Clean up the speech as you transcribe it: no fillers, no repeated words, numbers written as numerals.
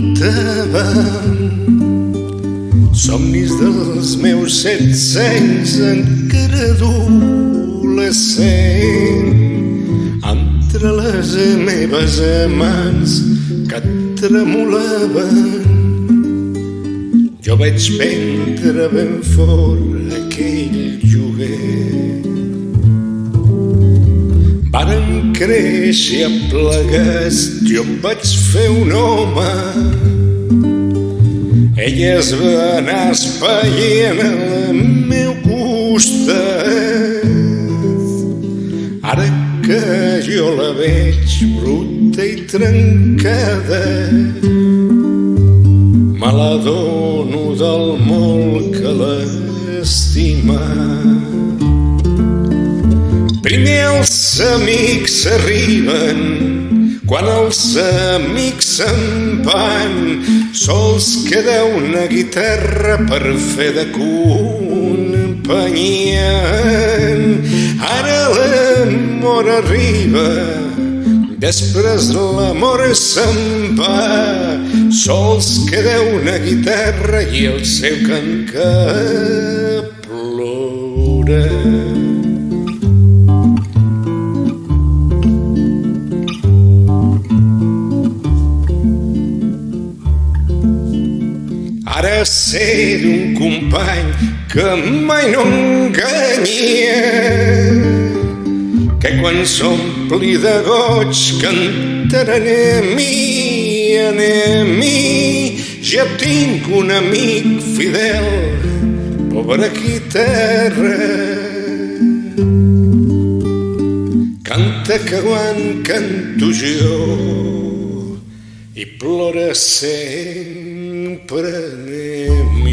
portàvem somnis dels meus 16 anys encara adolescent. Entre les meves mans que tremolaven jo vaig prendre ben fort aquell joguet. Vàrem créixer plegats, jo em vaig fer un home. Ella es va anar espaient al meu costat. Ara que jo la veig bruta i trencada, me l'adono del molt que l'estima. Primer els amics arriben, quan els amics se'n van, sols queda una guitarra per fer de companyia. Ara l'amor arriba, després l'amor se'n va, sols queda una guitarra i el seu cant que plora. Ara sé d'un company que mai no enganyia, que quan s'ompli de goig cantarà anem-hi. Ja tinc un amic fidel, pobra guitarra, canta que quan canto jo i plora sempre anem-hi.